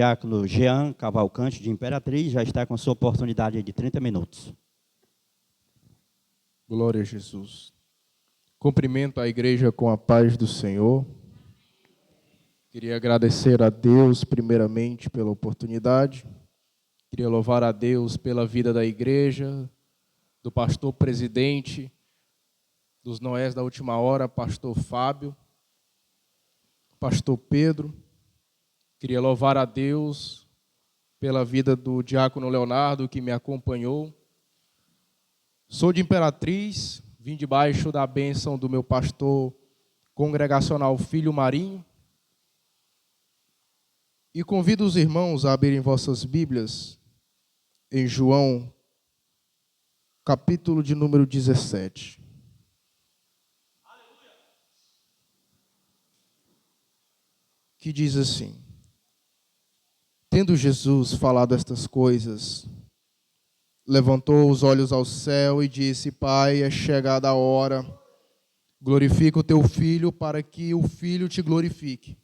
diácono Jean Cavalcante, de Imperatriz, já está com a sua oportunidade de 30 minutos. Glória a Jesus. Cumprimento a igreja com a paz do Senhor. Queria agradecer a Deus, primeiramente, pela oportunidade. Queria louvar a Deus pela vida da igreja, do pastor presidente, dos Noés da última hora, pastor Fábio, pastor Pedro. Queria louvar a Deus pela vida do diácono Leonardo, que me acompanhou. Sou de Imperatriz, vim debaixo da bênção do meu pastor congregacional Filho Marinho. E convido os irmãos a abrirem vossas Bíblias em João, capítulo de número 17. Que diz assim: Tendo Jesus falado estas coisas, levantou os olhos ao céu e disse: Pai, é chegada a hora, glorifica o teu Filho, para que o Filho te glorifique.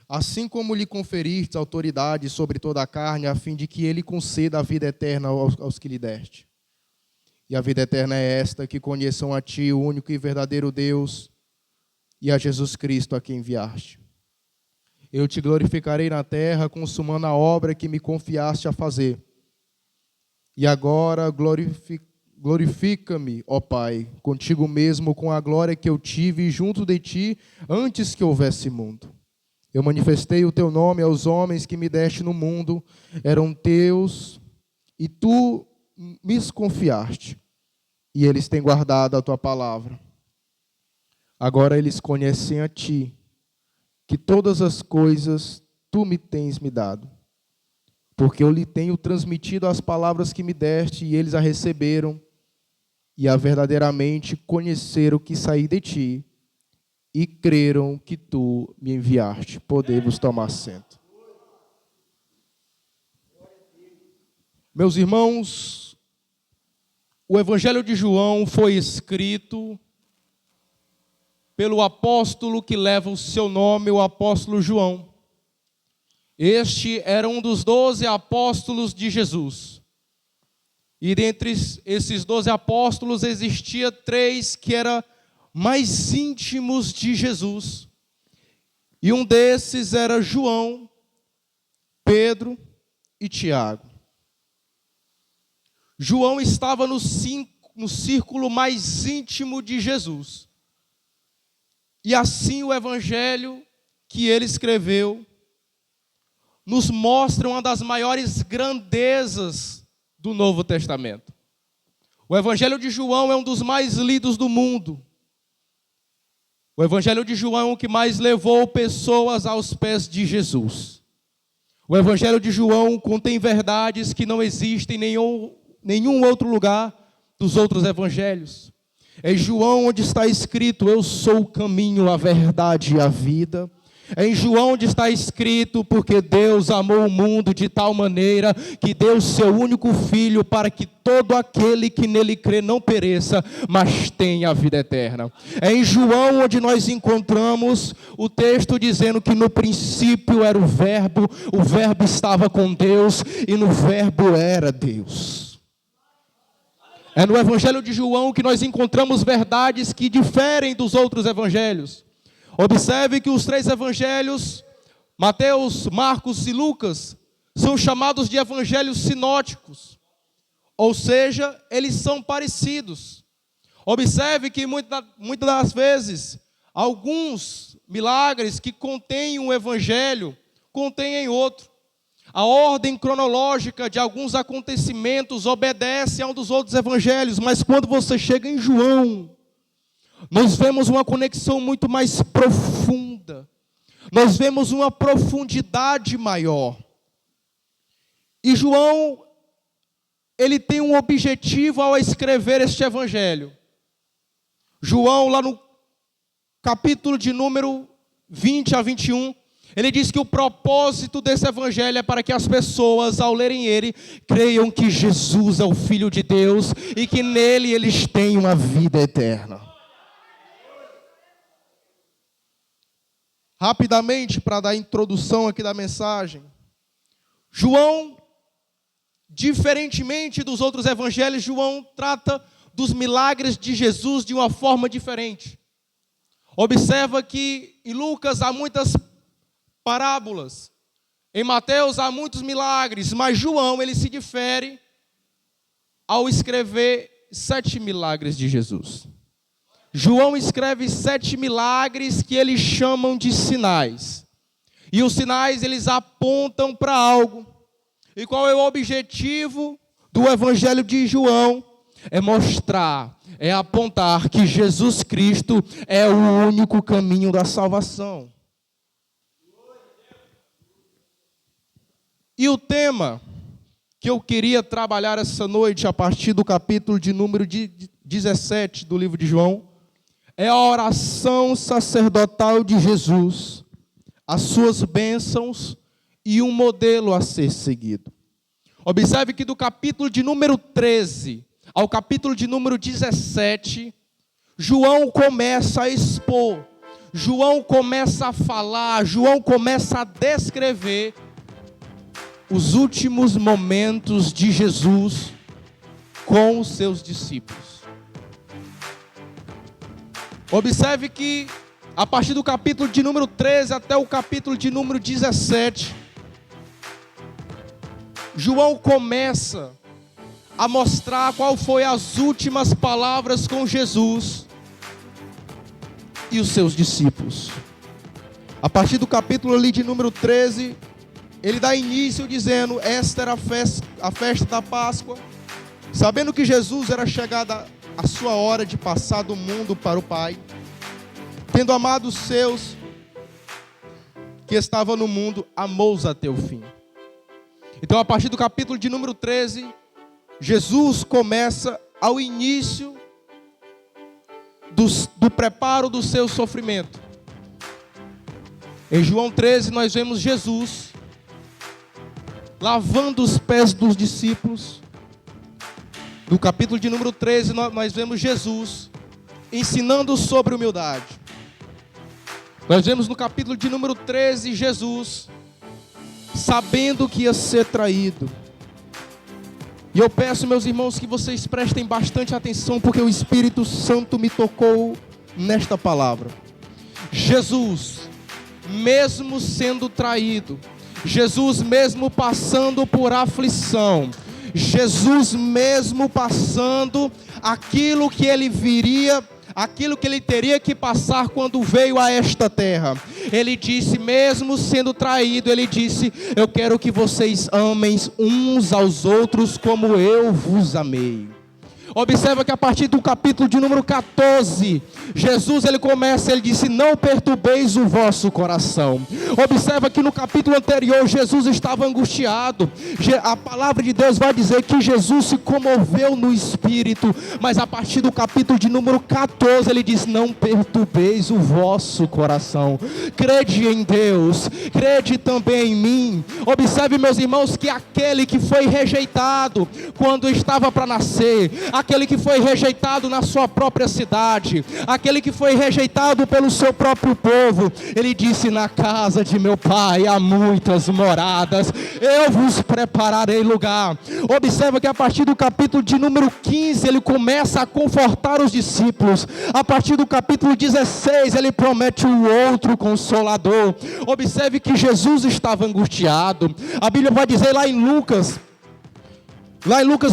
Assim como lhe conferiste autoridade sobre toda a carne, a fim de que ele conceda a vida eterna aos que lhe deste. E a vida eterna é esta, que conheçam a ti, o único e verdadeiro Deus, e a Jesus Cristo, a quem enviaste. Eu te glorificarei na terra, consumando a obra que me confiaste a fazer. E agora glorifica-me, ó Pai, contigo mesmo, com a glória que eu tive junto de ti, antes que houvesse mundo. Eu manifestei o teu nome aos homens que me deste no mundo, eram teus, e tu me confiaste, e eles têm guardado a tua palavra. Agora eles conhecem a ti, que todas as coisas tu me tens me dado, porque eu lhe tenho transmitido as palavras que me deste, e eles a receberam, e a verdadeiramente conheceram que saí de ti, e creram que tu me enviaste. Podemos tomar assento. Meus irmãos, o Evangelho de João foi escrito pelo apóstolo que leva o seu nome, o apóstolo João. Este era um dos 12 apóstolos de Jesus. E dentre esses 12 apóstolos existia 3 que eram mais íntimos de Jesus. E um desses era João, Pedro e Tiago. João estava no círculo mais íntimo de Jesus. E assim o evangelho que ele escreveu nos mostra uma das maiores grandezas do Novo Testamento. O evangelho de João é um dos mais lidos do mundo. O Evangelho de João é o que mais levou pessoas aos pés de Jesus. O Evangelho de João contém verdades que não existem em nenhum outro lugar dos outros evangelhos. É em João onde está escrito: eu sou o caminho, a verdade e a vida. É em João onde está escrito: porque Deus amou o mundo de tal maneira que deu o seu único Filho, para que todo aquele que nele crê não pereça, mas tenha a vida eterna. É em João onde nós encontramos o texto dizendo que no princípio era o Verbo estava com Deus e no Verbo era Deus. É no Evangelho de João que nós encontramos verdades que diferem dos outros evangelhos. Observe que os 3 evangelhos, Mateus, Marcos e Lucas, são chamados de evangelhos sinóticos. Ou seja, eles são parecidos. Observe que muitas das vezes, alguns milagres que contêm um evangelho, contêm outro. A ordem cronológica de alguns acontecimentos obedece a um dos outros evangelhos, mas quando você chega em João, nós vemos uma conexão muito mais profunda. Nós vemos uma profundidade maior. E João, ele tem um objetivo ao escrever este evangelho. João, lá no capítulo de número 20 a 21, ele diz que o propósito desse evangelho é para que as pessoas, ao lerem ele, creiam que Jesus é o Filho de Deus e que nele eles têm uma vida eterna. Rapidamente, para dar a introdução aqui da mensagem, João, diferentemente dos outros evangelhos, João trata dos milagres de Jesus de uma forma diferente. Observa que em Lucas há muitas parábolas, em Mateus há muitos milagres, mas João ele se difere ao escrever 7 milagres de Jesus. João escreve 7 milagres que eles chamam de sinais. E os sinais eles apontam para algo. E qual é o objetivo do evangelho de João? É mostrar, é apontar que Jesus Cristo é o único caminho da salvação. E o tema que eu queria trabalhar essa noite, a partir do capítulo de número 17 do livro de João, é a oração sacerdotal de Jesus, as suas bênçãos e um modelo a ser seguido. Observe que do capítulo de número 13 ao capítulo de número 17, João começa a expor, João começa a falar, João começa a descrever os últimos momentos de Jesus com os seus discípulos. Observe que a partir do capítulo de número 13 até o capítulo de número 17, João começa a mostrar qual foi as últimas palavras com Jesus e os seus discípulos. A partir do capítulo ali de número 13, ele dá início dizendo: esta era a festa da Páscoa, sabendo que Jesus era chegada a sua hora de passar do mundo para o Pai, tendo amado os seus que estavam no mundo, amou-os até o fim. Então, a partir do capítulo de número 13, Jesus começa ao início do preparo do seu sofrimento. Em João 13, nós vemos Jesus lavando os pés dos discípulos. No capítulo de número 13, nós vemos Jesus ensinando sobre humildade. Nós vemos no capítulo de número 13, Jesus sabendo que ia ser traído. E eu peço, meus irmãos, que vocês prestem bastante atenção, porque o Espírito Santo me tocou nesta palavra. Jesus, mesmo sendo traído, Jesus mesmo passando por aflição, Jesus mesmo passando aquilo que ele viria, aquilo que ele teria que passar quando veio a esta terra, ele disse, mesmo sendo traído, ele disse: eu quero que vocês amem uns aos outros como eu vos amei. Observa que a partir do capítulo de número 14, Jesus ele disse: não perturbeis o vosso coração. Observa que no capítulo anterior Jesus estava angustiado. A palavra de Deus vai dizer que Jesus se comoveu no espírito, mas a partir do capítulo de número 14 ele diz: não perturbeis o vosso coração. Crede em Deus, crede também em mim. Observe, meus irmãos, que aquele que foi rejeitado quando estava para nascer, aquele que foi rejeitado na sua própria cidade, aquele que foi rejeitado pelo seu próprio povo, ele disse: na casa de meu pai há muitas moradas, eu vos prepararei lugar. Observa que a partir do capítulo de número 15, ele começa a confortar os discípulos. A partir do capítulo 16, ele promete um outro consolador. Observe que Jesus estava angustiado. A Bíblia vai dizer lá em Lucas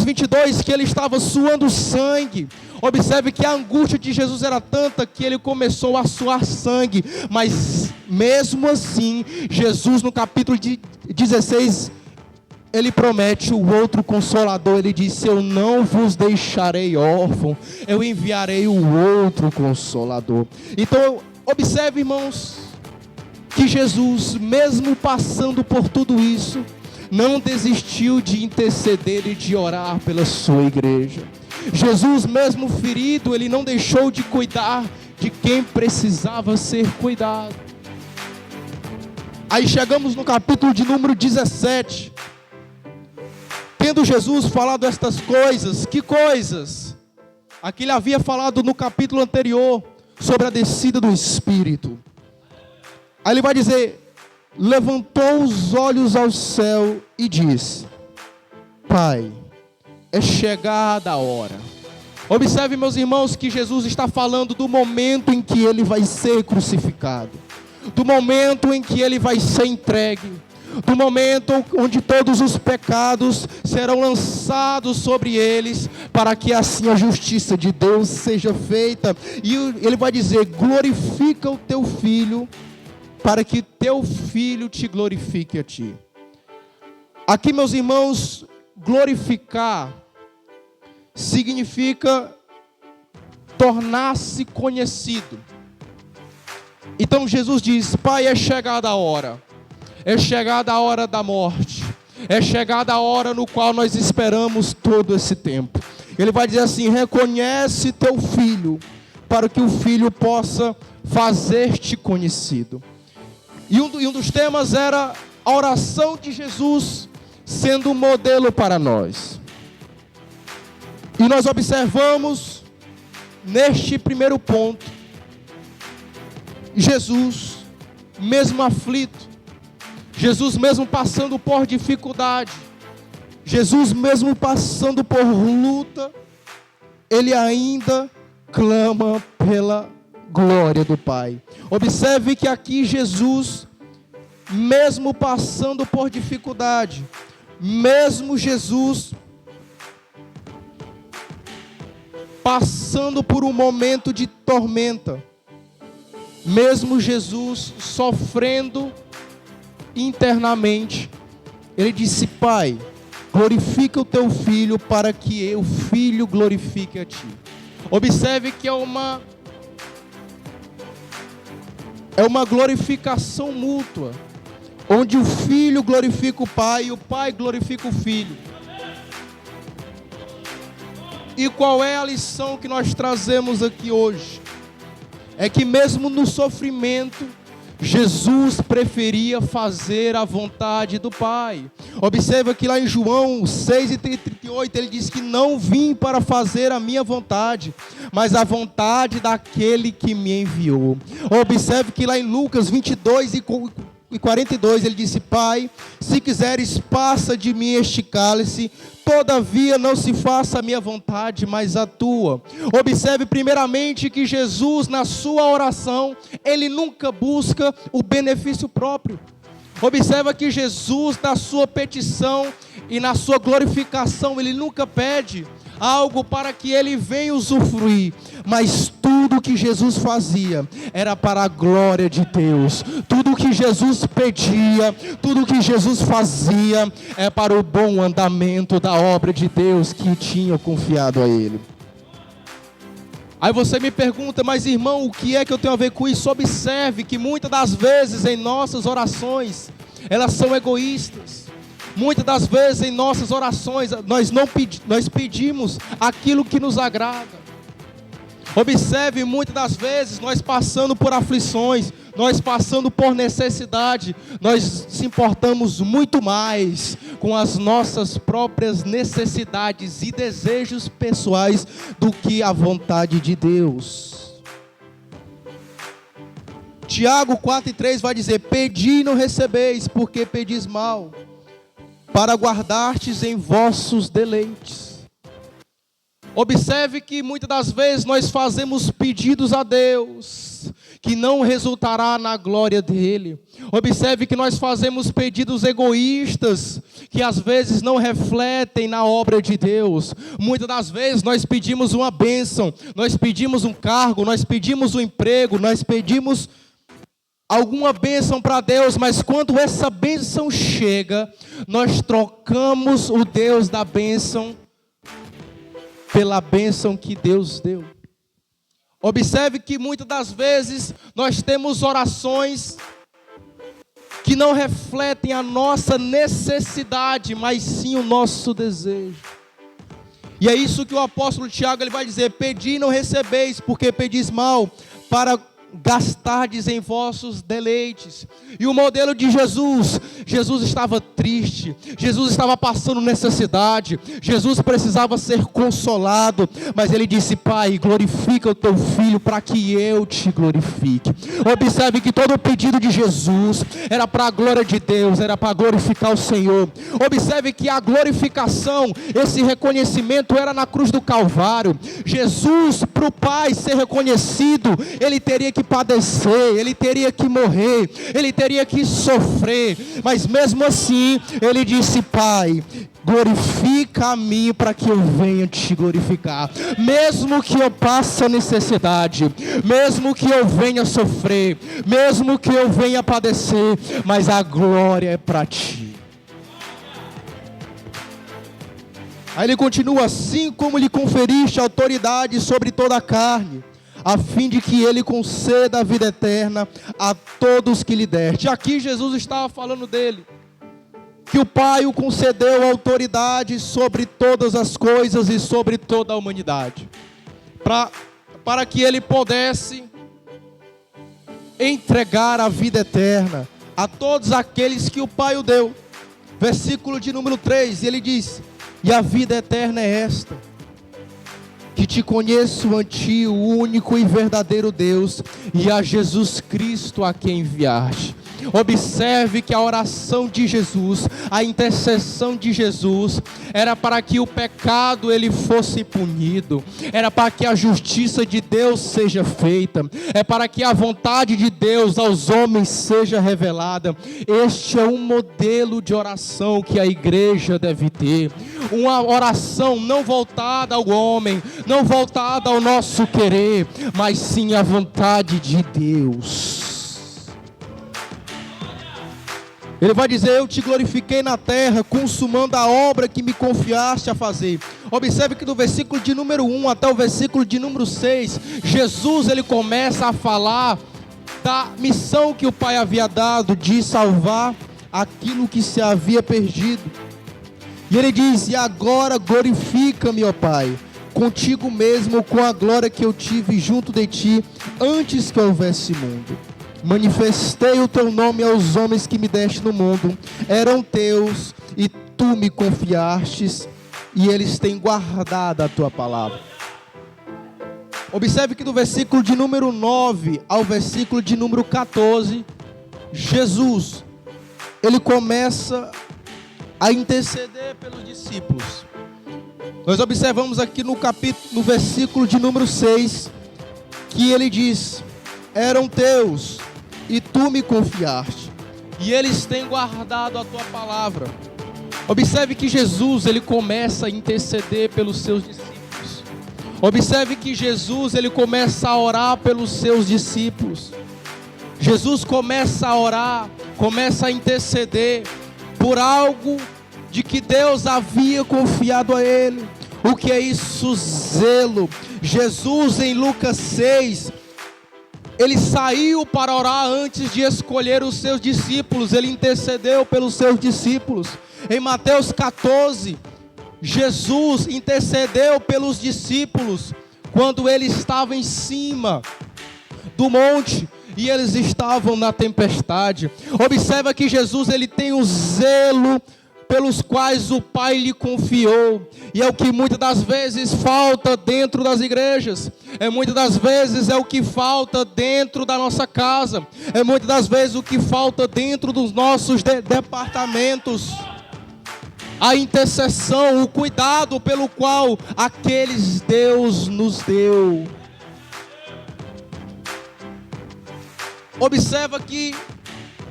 22, que ele estava suando sangue. Observe que a angústia de Jesus era tanta que ele começou a suar sangue. Mas mesmo assim, Jesus no capítulo 16, ele promete o outro consolador. Ele disse: eu não vos deixarei órfão, eu enviarei o outro consolador. Então, observe, irmãos, que Jesus, mesmo passando por tudo isso, não desistiu de interceder e de orar pela sua igreja. Jesus, mesmo ferido, ele não deixou de cuidar de quem precisava ser cuidado. Aí chegamos no capítulo de número 17. Tendo Jesus falado estas coisas, que coisas? Aqui ele havia falado no capítulo anterior sobre a descida do Espírito. Aí ele vai dizer: levantou os olhos ao céu e disse: Pai, é chegada a hora. Observe, meus irmãos, que Jesus está falando do momento em que ele vai ser crucificado, do momento em que ele vai ser entregue, do momento onde todos os pecados serão lançados sobre eles, para que assim a justiça de Deus seja feita. E ele vai dizer: glorifica o teu filho, para que teu filho te glorifique a ti. Aqui, meus irmãos, glorificar significa tornar-se conhecido. Então Jesus diz: Pai, é chegada a hora. É chegada a hora da morte. É chegada a hora no qual nós esperamos todo esse tempo. Ele vai dizer assim: reconhece teu filho, para que o filho possa fazer-te conhecido. E um dos temas era a oração de Jesus sendo um modelo para nós. E nós observamos neste primeiro ponto, Jesus, mesmo aflito, Jesus mesmo passando por dificuldade, Jesus mesmo passando por luta, ele ainda clama pela glória do Pai. Observe que aqui Jesus, mesmo passando por dificuldade, mesmo Jesus passando por um momento de tormenta, mesmo Jesus sofrendo internamente, ele disse: Pai, glorifica o teu filho, para que o filho glorifique a ti. Observe que é uma glorificação mútua, onde o filho glorifica o pai e o pai glorifica o filho. E qual é a lição que nós trazemos aqui hoje? É que mesmo no sofrimento, Jesus preferia fazer a vontade do Pai. Observa que lá em João 6:38 ele diz que não vim para fazer a minha vontade, mas a vontade daquele que me enviou. Observe que lá em Lucas 22:42 ele disse: Pai, se quiseres, passa de mim este cálice, todavia não se faça a minha vontade, mas a tua. Observe primeiramente que Jesus, na sua oração, ele nunca busca o benefício próprio. Observa que Jesus, na sua petição e na sua glorificação, ele nunca pede algo para que ele venha usufruir, mas tudo que Jesus fazia era para a glória de Deus. Tudo que Jesus pedia, tudo que Jesus fazia é para o bom andamento da obra de Deus que tinha confiado a ele. Aí você me pergunta: mas irmão, o que é que eu tenho a ver com isso? Observe que muitas das vezes em nossas orações, elas são egoístas. Muitas das vezes em nossas orações, nós pedimos aquilo que nos agrada. Observe, muitas das vezes nós passando por aflições, nós passando por necessidade, nós se importamos muito mais com as nossas próprias necessidades e desejos pessoais do que a vontade de Deus. Tiago 4:3 vai dizer: pedi e não recebeis, porque pedis mal, para guardastes em vossos deleites. Observe que muitas das vezes nós fazemos pedidos a Deus que não resultará na glória dele. Observe que nós fazemos pedidos egoístas que às vezes não refletem na obra de Deus. Muitas das vezes nós pedimos uma bênção, nós pedimos um cargo, nós pedimos um emprego, nós pedimos alguma bênção para Deus, mas quando essa bênção chega, nós trocamos o Deus da bênção pela bênção que Deus deu. Observe que muitas das vezes nós temos orações que não refletem a nossa necessidade, mas sim o nosso desejo. E é isso que o apóstolo Tiago ele vai dizer: pedi e não recebeis, porque pedis mal, para gastardes em vossos deleites. E o modelo de Jesus estava triste, Jesus estava passando necessidade, Jesus precisava ser consolado, mas ele disse: Pai, glorifica o teu filho, Filho, para que eu te glorifique. Observe que todo o pedido de Jesus era para a glória de Deus, era para glorificar o Senhor. Observe que a glorificação, esse reconhecimento era na cruz do Calvário. Jesus, para o Pai ser reconhecido, ele teria que padecer, ele teria que morrer, ele teria que sofrer, mas mesmo assim, ele disse: Pai, glorifica a mim para que eu venha te glorificar, mesmo que eu passe a necessidade, mesmo que eu venha sofrer, mesmo que eu venha padecer, mas a glória é para ti. Aí ele continua: assim como lhe conferiste autoridade sobre toda a carne, a fim de que ele conceda a vida eterna a todos que lhe deste. Aqui Jesus estava falando dele, que o Pai o concedeu autoridade sobre todas as coisas e sobre toda a humanidade, para que ele pudesse entregar a vida eterna a todos aqueles que o Pai o deu. Versículo de número 3, ele diz: e a vida eterna é esta, que te conheço a ti, o único e verdadeiro Deus, e a Jesus Cristo a quem enviaste. Observe que a oração de Jesus, a intercessão de Jesus, era para que o pecado ele fosse punido, era para que a justiça de Deus seja feita, é para que a vontade de Deus aos homens seja revelada. Este é um modelo de oração que a igreja deve ter, uma oração não voltada ao homem, não voltada ao nosso querer, mas sim à vontade de Deus. Ele vai dizer: eu te glorifiquei na terra, consumando a obra que me confiaste a fazer. Observe que do versículo de número 1 até o versículo de número 6, Jesus ele começa a falar da missão que o Pai havia dado, de salvar aquilo que se havia perdido. E ele diz: e agora glorifica-me, ó Pai, contigo mesmo, com a glória que eu tive junto de ti, antes que houvesse mundo. Manifestei o teu nome aos homens que me deste no mundo, eram teus, e tu me confiastes, e eles têm guardado a tua palavra. Observe que do versículo de número 9 ao versículo de número 14, Jesus, ele começa a interceder pelos discípulos. Nós observamos aqui no versículo de número 6, que ele diz: eram teus, e tu me confiaste, e eles têm guardado a tua palavra. Observe que Jesus ele começa a interceder pelos seus discípulos. Observe que Jesus ele começa a orar pelos seus discípulos. Jesus começa a orar, começa a interceder por algo de que Deus havia confiado a ele. O que é isso? Zelo. Jesus em Lucas 6, ele saiu para orar antes de escolher os seus discípulos, ele intercedeu pelos seus discípulos. Em Mateus 14, Jesus intercedeu pelos discípulos, quando ele estava em cima do monte, e eles estavam na tempestade. Observa que Jesus ele tem um zelo pelos quais o Pai lhe confiou, e é o que muitas das vezes falta dentro das igrejas, muitas das vezes é o que falta dentro da nossa casa, muitas das vezes o que falta dentro dos nossos departamentos, a intercessão, o cuidado pelo qual aqueles Deus nos deu. Observa que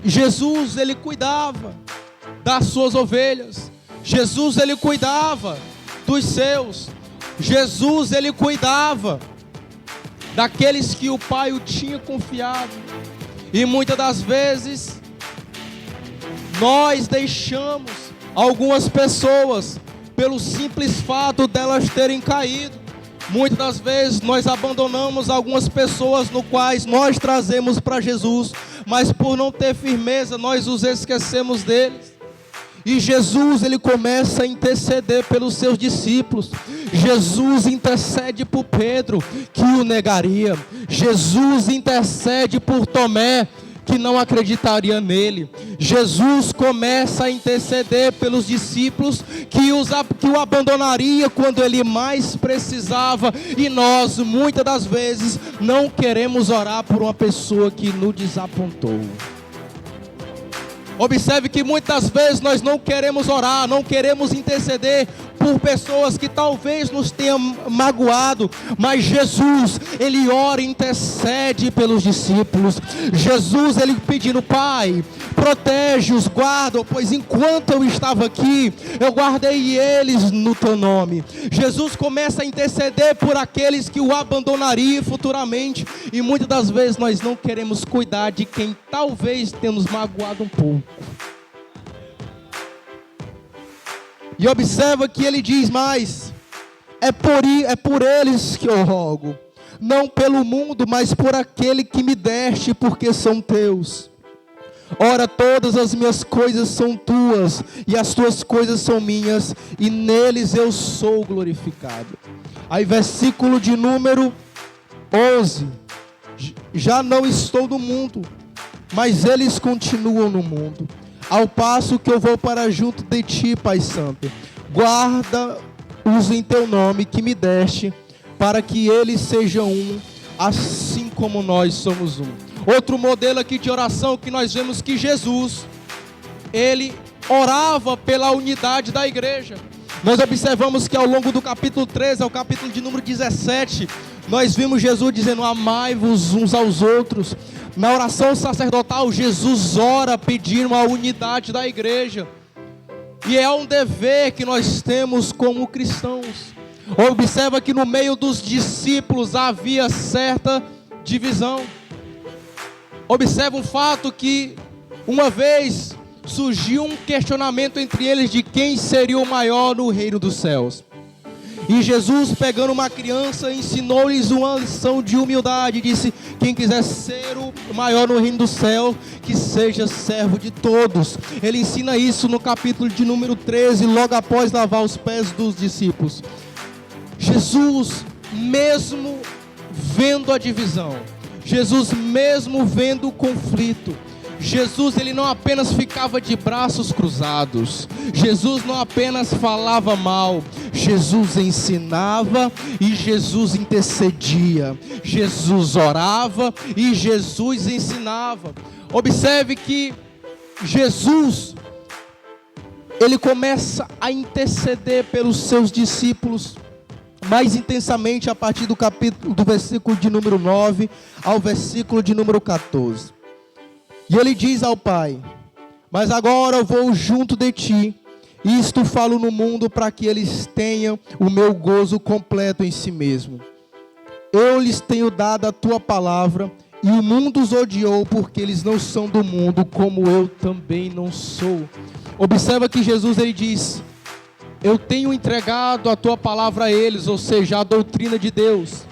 Jesus ele cuidava das suas ovelhas, Jesus ele cuidava dos seus, Jesus ele cuidava daqueles que o Pai o tinha confiado. E muitas das vezes nós deixamos algumas pessoas pelo simples fato delas terem caído. Muitas das vezes nós abandonamos algumas pessoas no quais nós trazemos para Jesus, mas por não ter firmeza nós os esquecemos deles. E Jesus ele começa a interceder pelos seus discípulos. Jesus intercede por Pedro, que o negaria. Jesus intercede por Tomé, que não acreditaria nele. Jesus começa a interceder pelos discípulos que o abandonaria quando ele mais precisava. E nós, muitas das vezes, não queremos orar por uma pessoa que nos desapontou. Observe que muitas vezes nós não queremos orar, não queremos interceder por pessoas que talvez nos tenham magoado, mas Jesus, ele ora e intercede pelos discípulos. Jesus, ele pedindo: Pai, protege-os, guarda, pois enquanto eu estava aqui, eu guardei eles no teu nome. Jesus começa a interceder por aqueles que o abandonariam futuramente, e muitas das vezes nós não queremos cuidar de quem talvez tenha nos magoado um pouco. E observa que ele diz mais: é por eles que eu rogo, não pelo mundo, mas por aquele que me deste, porque são teus. Ora, todas as minhas coisas são tuas, e as tuas coisas são minhas, e neles eu sou glorificado. Aí versículo de número 11: já não estou no mundo, mas eles continuam no mundo, ao passo que eu vou para junto de ti, Pai Santo. Guarda-os em teu nome que me deste, para que eles sejam um, assim como nós somos um. Outro modelo aqui de oração que nós vemos que Jesus, ele orava pela unidade da igreja. Nós observamos que ao longo do capítulo 13 ao capítulo de número 17, nós vimos Jesus dizendo: amai-vos uns aos outros. Na oração sacerdotal, Jesus ora pedindo a unidade da igreja. E é um dever que nós temos como cristãos. Observa que no meio dos discípulos havia certa divisão. Observa um fato que uma vez surgiu um questionamento entre eles de quem seria o maior no reino dos céus. E Jesus, pegando uma criança, ensinou-lhes uma lição de humildade. Disse: quem quiser ser o maior no reino do céu, que seja servo de todos. Ele ensina isso no capítulo de número 13, logo após lavar os pés dos discípulos. Jesus, mesmo vendo a divisão, Jesus mesmo vendo o conflito, Jesus, ele não apenas ficava de braços cruzados. Jesus não apenas falava mal. Jesus ensinava e Jesus intercedia. Jesus orava e Jesus ensinava. Observe que Jesus, ele começa a interceder pelos seus discípulos mais intensamente a partir do versículo de número 9 ao versículo de número 14. E ele diz ao Pai: mas agora eu vou junto de ti, isto falo no mundo para que eles tenham o meu gozo completo em si mesmo. Eu lhes tenho dado a tua palavra, e o mundo os odiou, porque eles não são do mundo, como eu também não sou. Observa que Jesus, ele diz: eu tenho entregado a tua palavra a eles, ou seja, a doutrina de Deus.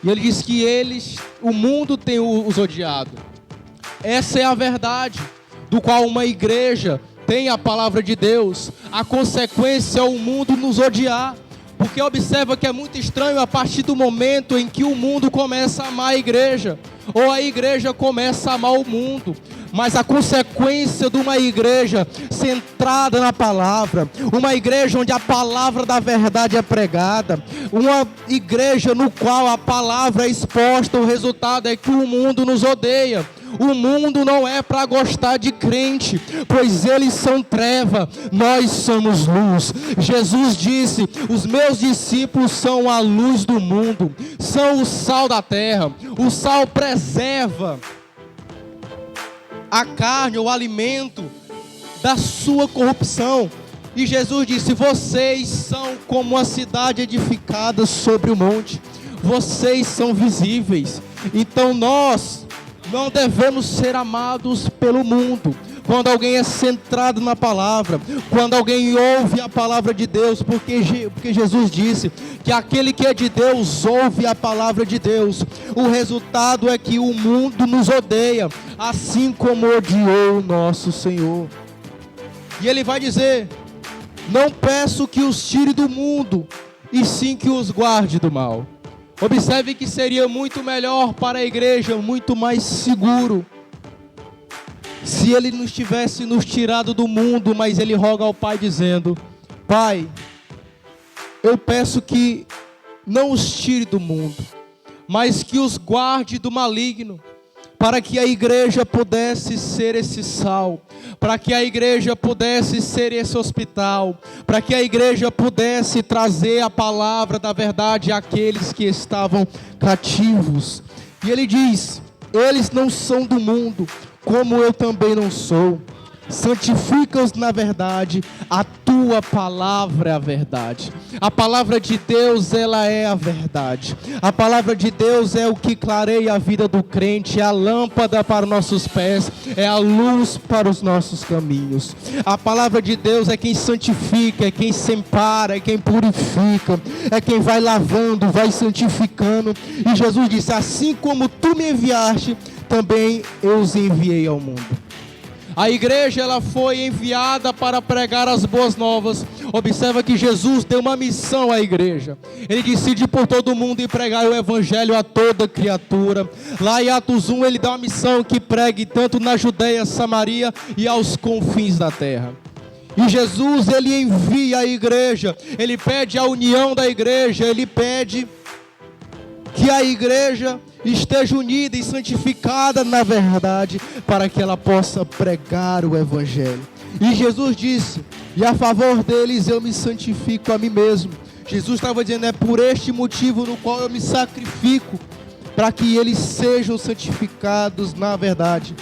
E ele diz que o mundo tem os odiado. Essa é a verdade, do qual uma igreja tem a palavra de Deus. A consequência é o mundo nos odiar. Porque observa que é muito estranho a partir do momento em que o mundo começa a amar a igreja, ou a igreja começa a amar o mundo. Mas a consequência de uma igreja centrada na palavra, uma igreja onde a palavra da verdade é pregada, uma igreja no qual a palavra é exposta, o resultado é que o mundo nos odeia. O mundo não é para gostar de crente, pois eles são treva, nós somos luz. Jesus disse: os meus discípulos são a luz do mundo, são o sal da terra. O sal preserva a carne, o alimento da sua corrupção. E Jesus disse: vocês são como uma cidade edificada sobre o monte, vocês são visíveis. Então nós não devemos ser amados pelo mundo. Quando alguém é centrado na palavra, quando alguém ouve a palavra de Deus, porque Jesus disse que aquele que é de Deus ouve a palavra de Deus, o resultado é que o mundo nos odeia, assim como odiou o nosso Senhor. E ele vai dizer: não peço que os tire do mundo, e sim que os guarde do mal. Observe que seria muito melhor para a igreja, muito mais seguro, Se Ele não tivesse nos tirado do mundo, mas Ele roga ao Pai dizendo: Pai, eu peço que não os tire do mundo, mas que os guarde do maligno, para que a igreja pudesse ser esse sal, para que a igreja pudesse ser esse hospital, para que a igreja pudesse trazer a palavra da verdade àqueles que estavam cativos. E Ele diz: eles não são do mundo, como eu também não sou. Santifica-os na verdade, a tua palavra é a verdade. A palavra de Deus, ela é a verdade. A palavra de Deus é o que clareia a vida do crente, é a lâmpada para os nossos pés, é a luz para os nossos caminhos. A palavra de Deus é quem santifica, é quem separa, é quem purifica, é quem vai lavando, vai santificando. E Jesus disse: assim como tu me enviaste, também eu os enviei ao mundo. A igreja, ela foi enviada para pregar as boas novas. Observa que Jesus deu uma missão à igreja. Ele disse: ide por todo mundo e pregar o evangelho a toda criatura. Lá em Atos 1, ele dá uma missão que pregue tanto na Judeia, Samaria e aos confins da terra. E Jesus, ele envia a igreja, ele pede a união da igreja, ele pede que a igreja esteja unida e santificada na verdade, para que ela possa pregar o evangelho. E Jesus disse: e a favor deles eu me santifico a mim mesmo. Jesus estava dizendo: é por este motivo no qual eu me sacrifico, para que eles sejam santificados na verdade.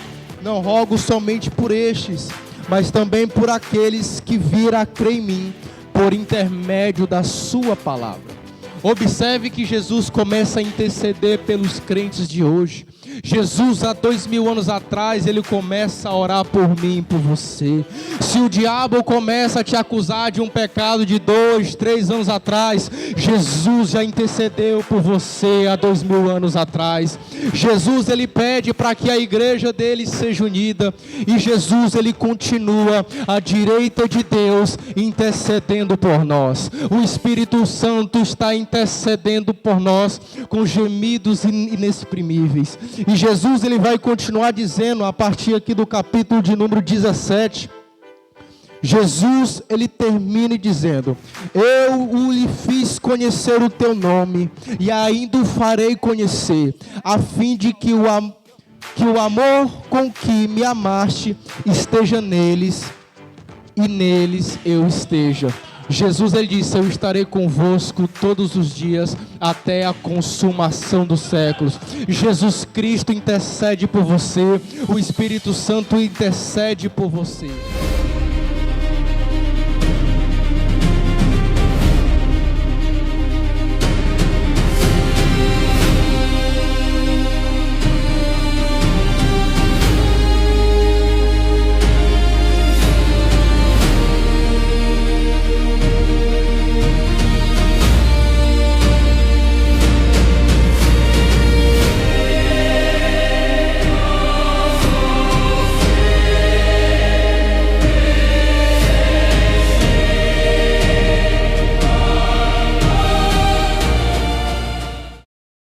Não rogo somente por estes, mas também por aqueles que virão a crer em mim, por intermédio da sua palavra. Observe que Jesus começa a interceder pelos crentes de hoje. Jesus, há 2000 anos atrás, ele começa a orar por mim e por você. Se o diabo começa a te acusar de um pecado de 2, 3 anos atrás, Jesus já intercedeu por você há 2000 anos atrás. Jesus, ele pede para que a igreja dele seja unida, e Jesus, ele continua à direita de Deus, intercedendo por nós. O Espírito Santo está intercedendo por nós com gemidos inexprimíveis. E Jesus, ele vai continuar dizendo, a partir aqui do capítulo de número 17, Jesus, ele termina dizendo: eu lhe fiz conhecer o teu nome, e ainda o farei conhecer, a fim de que o amor com que me amaste esteja neles, e neles eu esteja. Jesus, ele disse: eu estarei convosco todos os dias até a consumação dos séculos. Jesus Cristo intercede por você, o Espírito Santo intercede por você.